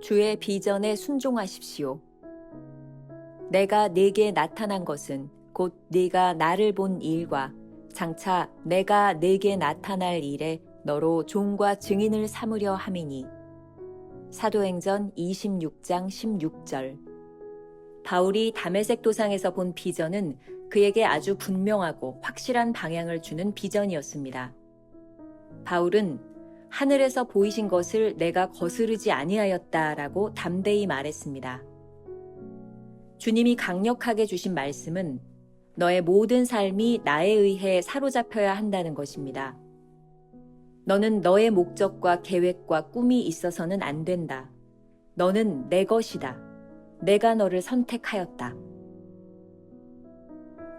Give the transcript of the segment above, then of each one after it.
주의 비전에 순종하십시오. 내가 네게 나타난 것은 곧 네가 나를 본 일과 장차 내가 네게 나타날 일에 너로 종과 증인을 삼으려 함이니. 사도행전 26장 16절. 바울이 다메섹 도상에서 본 비전은 그에게 아주 분명하고 확실한 방향을 주는 비전이었습니다. 바울은 하늘에서 보이신 것을 내가 거스르지 아니하였다라고 담대히 말했습니다. 주님이 강력하게 주신 말씀은 너의 모든 삶이 나에 의해 사로잡혀야 한다는 것입니다. 너는 너의 목적과 계획과 꿈이 있어서는 안 된다. 너는 내 것이다. 내가 너를 선택하였다.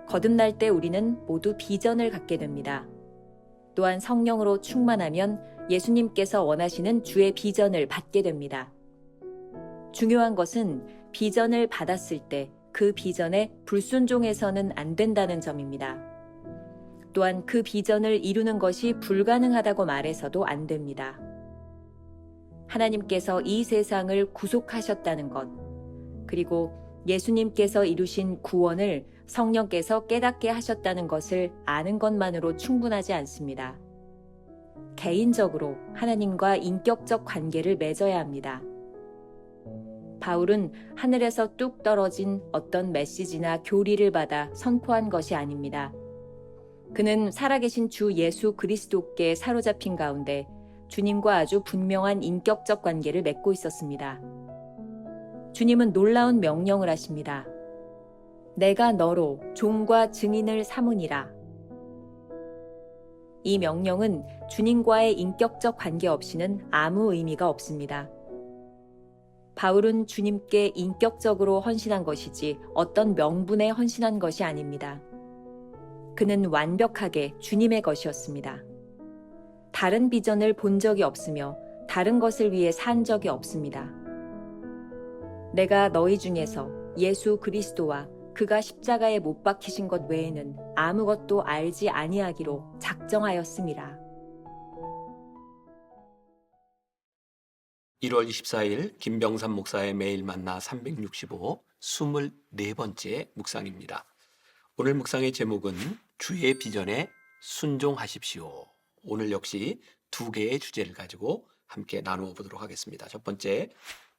거듭날 때 우리는 모두 비전을 갖게 됩니다. 또한 성령으로 충만하면 예수님께서 원하시는 주의 비전을 받게 됩니다. 중요한 것은 비전을 받았을 때 그 비전에 불순종해서는 안 된다는 점입니다. 또한 그 비전을 이루는 것이 불가능하다고 말해서도 안 됩니다. 하나님께서 이 세상을 구속하셨다는 것, 그리고 예수님께서 이루신 구원을 성령께서 깨닫게 하셨다는 것을 아는 것만으로 충분하지 않습니다. 개인적으로 하나님과 인격적 관계를 맺어야 합니다. 바울은 하늘에서 뚝 떨어진 어떤 메시지나 교리를 받아 선포한 것이 아닙니다. 그는 살아계신 주 예수 그리스도께 사로잡힌 가운데 주님과 아주 분명한 인격적 관계를 맺고 있었습니다. 주님은 놀라운 명령을 하십니다. 내가 너로 종과 증인을 삼으니라. 이 명령은 주님과의 인격적 관계 없이는 아무 의미가 없습니다. 바울은 주님께 인격적으로 헌신한 것이지 어떤 명분에 헌신한 것이 아닙니다. 그는 완벽하게 주님의 것이었습니다. 다른 비전을 본 적이 없으며 다른 것을 위해 산 적이 없습니다. 내가 너희 중에서 예수 그리스도와 그가 십자가에 못 박히신 것 외에는 아무것도 알지 아니하기로 작정하였음이라. 1월 24일 김병삼 목사의 매일 만나 365 24번째 묵상입니다. 오늘 묵상의 제목은 주의 비전에 순종하십시오. 오늘 역시 두 개의 주제를 가지고 함께 나누어 보도록 하겠습니다. 첫 번째,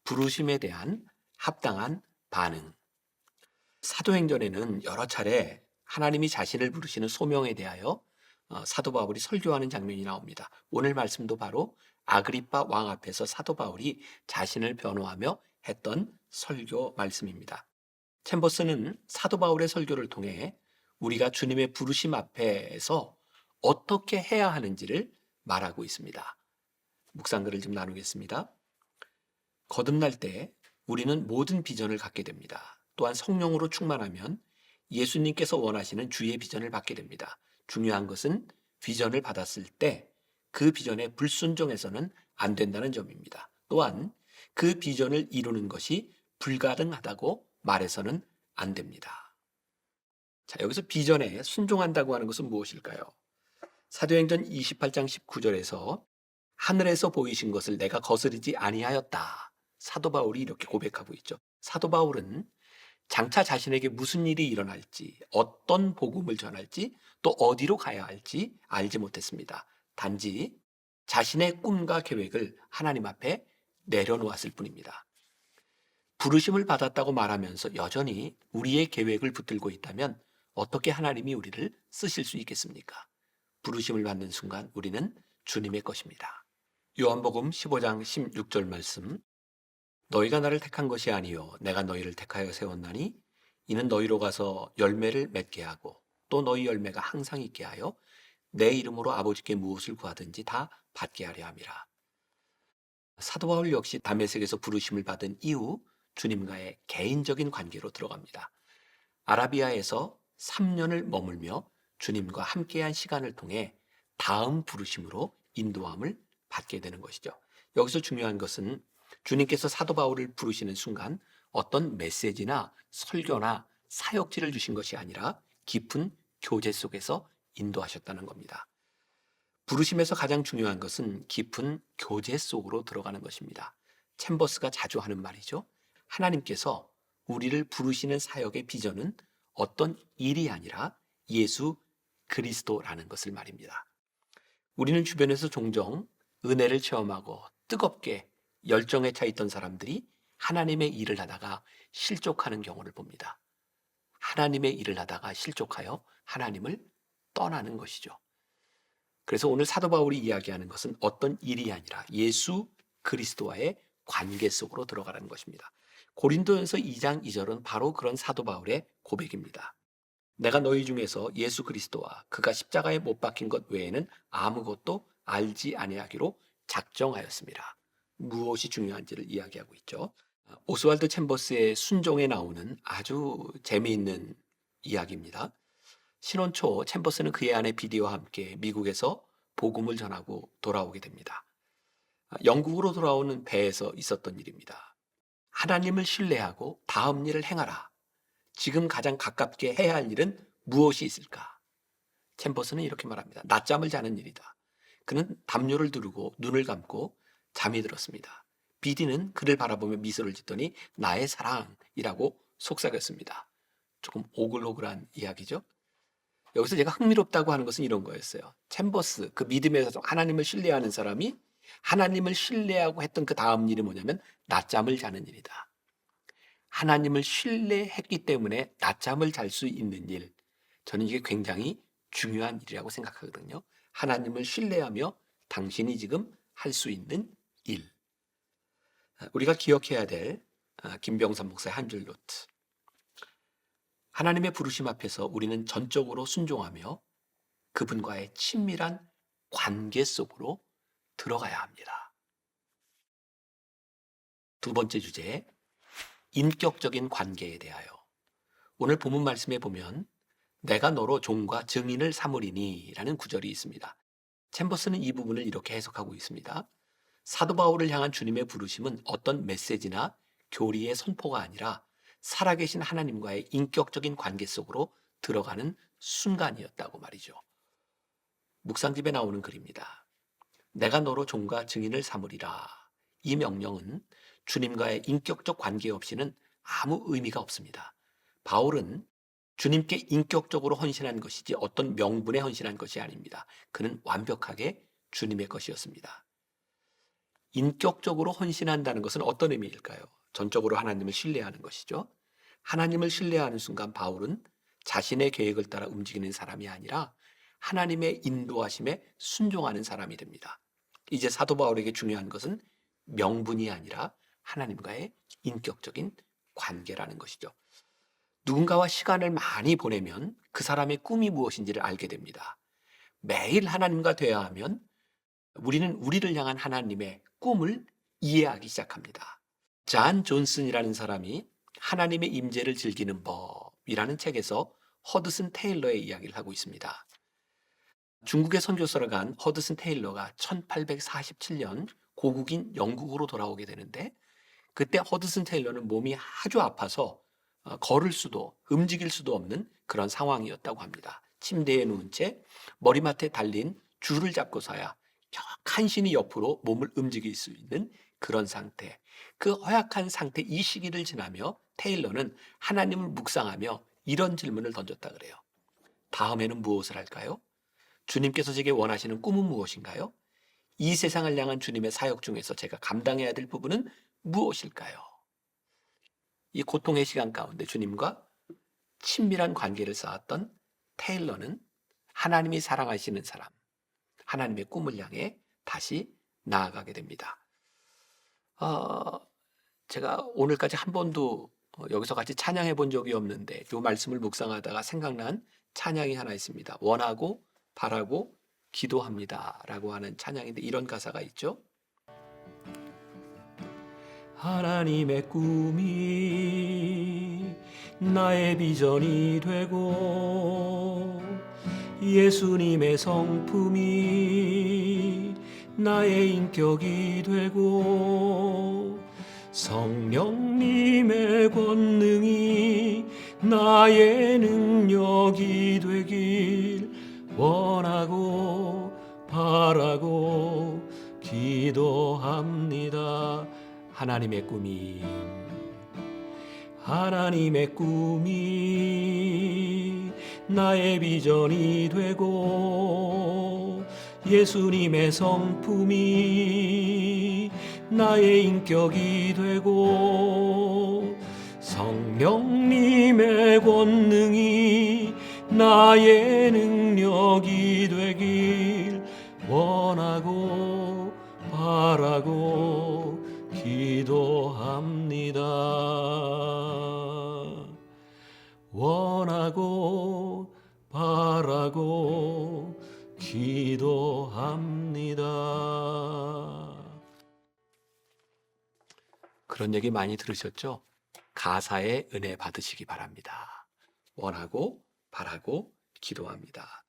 부르심에 대한 합당한 반응. 사도행전에는 여러 차례 하나님이 자신을 부르시는 소명에 대하여 사도 바울이 설교하는 장면이 나옵니다. 오늘 말씀도 바로 아그리빠 왕 앞에서 사도 바울이 자신을 변호하며 했던 설교 말씀입니다. 챔버스는 사도 바울의 설교를 통해 우리가 주님의 부르심 앞에서 어떻게 해야 하는지를 말하고 있습니다. 묵상글을 좀 나누겠습니다. 거듭날 때 우리는 모든 비전을 갖게 됩니다. 또한 성령으로 충만하면 예수님께서 원하시는 주의 비전을 받게 됩니다. 중요한 것은 비전을 받았을 때 그 비전에 불순종해서는 안 된다는 점입니다. 또한 그 비전을 이루는 것이 불가능하다고 말해서는 안 됩니다. 자, 여기서 비전에 순종한다고 하는 것은 무엇일까요? 사도행전 28장 19절에서 하늘에서 보이신 것을 내가 거스르지 아니하였다. 사도 바울이 이렇게 고백하고 있죠. 사도 바울은 장차 자신에게 무슨 일이 일어날지, 어떤 복음을 전할지, 또 어디로 가야 할지 알지 못했습니다. 단지 자신의 꿈과 계획을 하나님 앞에 내려놓았을 뿐입니다. 부르심을 받았다고 말하면서 여전히 우리의 계획을 붙들고 있다면 어떻게 하나님이 우리를 쓰실 수 있겠습니까? 부르심을 받는 순간 우리는 주님의 것입니다. 요한복음 15장 16절 말씀, 너희가 나를 택한 것이 아니요 내가 너희를 택하여 세웠나니 이는 너희로 가서 열매를 맺게 하고 또 너희 열매가 항상 있게 하여 내 이름으로 아버지께 무엇을 구하든지 다 받게 하려 함이라. 사도 바울 역시 다메섹에서 부르심을 받은 이후 주님과의 개인적인 관계로 들어갑니다. 아라비아에서 3년을 머물며 주님과 함께한 시간을 통해 다음 부르심으로 인도함을 받게 되는 것이죠. 여기서 중요한 것은 주님께서 사도 바울을 부르시는 순간 어떤 메시지나 설교나 사역지를 주신 것이 아니라 깊은 교제 속에서 인도하셨다는 겁니다. 부르심에서 가장 중요한 것은 깊은 교제 속으로 들어가는 것입니다. 챔버스가 자주 하는 말이죠. 하나님께서 우리를 부르시는 사역의 비전은 어떤 일이 아니라 예수 그리스도라는 것을 말입니다. 우리는 주변에서 종종 은혜를 체험하고 뜨겁게 열정에 차 있던 사람들이 하나님의 일을 하다가 실족하는 경우를 봅니다. 하나님의 일을 하다가 실족하여 하나님을 떠나는 것이죠. 그래서 오늘 사도 바울이 이야기하는 것은 어떤 일이 아니라 예수 그리스도와의 관계 속으로 들어가라는 것입니다. 고린도전서 2장 2절은 바로 그런 사도 바울의 고백입니다. 내가 너희 중에서 예수 그리스도와 그가 십자가에 못 박힌 것 외에는 아무것도 알지 아니하기로 작정하였습니다. 무엇이 중요한지를 이야기하고 있죠. 오스왈드 챔버스의 순종에 나오는 아주 재미있는 이야기입니다. 신혼 초 챔버스는 그의 아내 비디와 함께 미국에서 복음을 전하고 돌아오게 됩니다. 영국으로 돌아오는 배에서 있었던 일입니다. 하나님을 신뢰하고 다음 일을 행하라. 지금 가장 가깝게 해야 할 일은 무엇이 있을까? 챔버스는 이렇게 말합니다. 낮잠을 자는 일이다. 그는 담요를 두르고 눈을 감고 잠이 들었습니다. 비디는 그를 바라보며 미소를 짓더니 나의 사랑이라고 속삭였습니다. 조금 오글오글한 이야기죠. 여기서 제가 흥미롭다고 하는 것은 이런 거였어요. 챔버스, 그 믿음에서 하나님을 신뢰하는 사람이 하나님을 신뢰하고 했던 그 다음 일이 뭐냐면 낮잠을 자는 일이다. 하나님을 신뢰했기 때문에 낮잠을 잘 수 있는 일, 저는 이게 굉장히 중요한 일이라고 생각하거든요. 하나님을 신뢰하며 당신이 지금 할 수 있는 일. 우리가 기억해야 될 김병삼 목사의 한 줄 노트. 하나님의 부르심 앞에서 우리는 전적으로 순종하며 그분과의 친밀한 관계 속으로 들어가야 합니다. 두 번째 주제, 인격적인 관계에 대하여. 오늘 본문 말씀에 보면 내가 너로 종과 증인을 삼으리니 라는 구절이 있습니다. 챔버스는 이 부분을 이렇게 해석하고 있습니다. 사도 바울을 향한 주님의 부르심은 어떤 메시지나 교리의 선포가 아니라 살아계신 하나님과의 인격적인 관계 속으로 들어가는 순간이었다고 말이죠. 묵상집에 나오는 글입니다. 내가 너로 종과 증인을 삼으리라. 이 명령은 주님과의 인격적 관계 없이는 아무 의미가 없습니다. 바울은 주님께 인격적으로 헌신한 것이지 어떤 명분에 헌신한 것이 아닙니다. 그는 완벽하게 주님의 것이었습니다. 인격적으로 헌신한다는 것은 어떤 의미일까요? 전적으로 하나님을 신뢰하는 것이죠. 하나님을 신뢰하는 순간 바울은 자신의 계획을 따라 움직이는 사람이 아니라 하나님의 인도하심에 순종하는 사람이 됩니다. 이제 사도 바울에게 중요한 것은 명분이 아니라 하나님과의 인격적인 관계라는 것이죠. 누군가와 시간을 많이 보내면 그 사람의 꿈이 무엇인지를 알게 됩니다. 매일 하나님과 대화하면 우리는 우리를 향한 하나님의 꿈을 이해하기 시작합니다. 잔 존슨이라는 사람이 하나님의 임재를 즐기는 법이라는 책에서 허드슨 테일러의 이야기를 하고 있습니다. 중국에 선교사를 간 허드슨 테일러가 1847년 고국인 영국으로 돌아오게 되는데 그때 허드슨 테일러는 몸이 아주 아파서 걸을 수도 움직일 수도 없는 그런 상황이었다고 합니다. 침대에 누운 채 머리맡에 달린 줄을 잡고서야 간신히 옆으로 몸을 움직일 수 있는 그런 상태. 그 허약한 상태 이 시기를 지나며 테일러는 하나님을 묵상하며 이런 질문을 던졌다 그래요. 다음에는 무엇을 할까요? 주님께서 제게 원하시는 꿈은 무엇인가요? 이 세상을 향한 주님의 사역 중에서 제가 감당해야 될 부분은 무엇일까요? 이 고통의 시간 가운데 주님과 친밀한 관계를 쌓았던 테일러는 하나님이 사랑하시는 사람, 하나님의 꿈을 향해 다시 나아가게 됩니다. 제가 오늘까지 한 번도 여기서 같이 찬양해 본 적이 없는데 이 말씀을 묵상하다가 생각난 찬양이 하나 있습니다. 원하고 바라고 기도합니다 라고 하는 찬양인데 이런 가사가 있죠. 하나님의 꿈이 나의 비전이 되고 예수님의 성품이 나의 인격이 되고 성령님의 권능이 나의 능력이 되길 원하고 바라고 기도합니다. 하나님의 꿈이 나의 비전이 되고 예수님의 성품이 나의 인격이 되고 성령님의 권능이 나의 능력이 되길 원하고 바라고 기도합니다. 원하고 바라고 기도합니다. 그런 얘기 많이 들으셨죠? 가사의 은혜 받으시기 바랍니다. 원하고 바라고 기도합니다.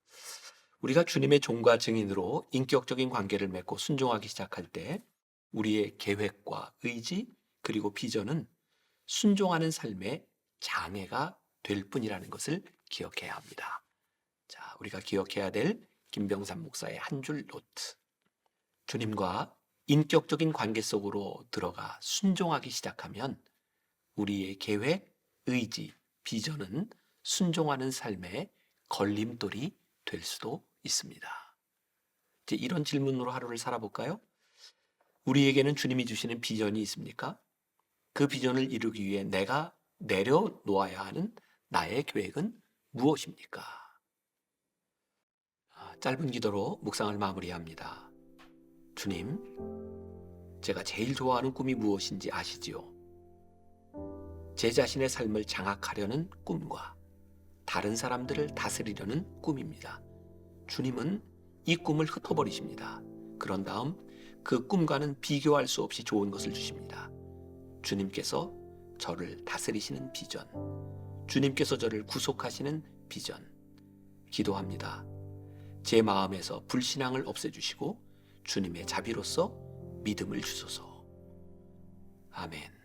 우리가 주님의 종과 증인으로 인격적인 관계를 맺고 순종하기 시작할 때 우리의 계획과 의지 그리고 비전은 순종하는 삶의 장애가 될 뿐이라는 것을 기억해야 합니다. 자, 우리가 기억해야 될 김병삼 목사의 한 줄 노트. 주님과 인격적인 관계 속으로 들어가 순종하기 시작하면 우리의 계획, 의지, 비전은 순종하는 삶의 걸림돌이 될 수도 있습니다. 이제 이런 질문으로 하루를 살아볼까요? 우리에게는 주님이 주시는 비전이 있습니까? 그 비전을 이루기 위해 내가 내려놓아야 하는 나의 계획은 무엇입니까? 짧은 기도로 묵상을 마무리합니다. 주님, 제가 제일 좋아하는 꿈이 무엇인지 아시지요? 제 자신의 삶을 장악하려는 꿈과 다른 사람들을 다스리려는 꿈입니다. 주님은 이 꿈을 흩어버리십니다. 그런 다음 그 꿈과는 비교할 수 없이 좋은 것을 주십니다. 주님께서 저를 다스리시는 비전, 주님께서 저를 구속하시는 비전, 기도합니다. 제 마음에서 불신앙을 없애주시고 주님의 자비로서 믿음을 주소서. 아멘.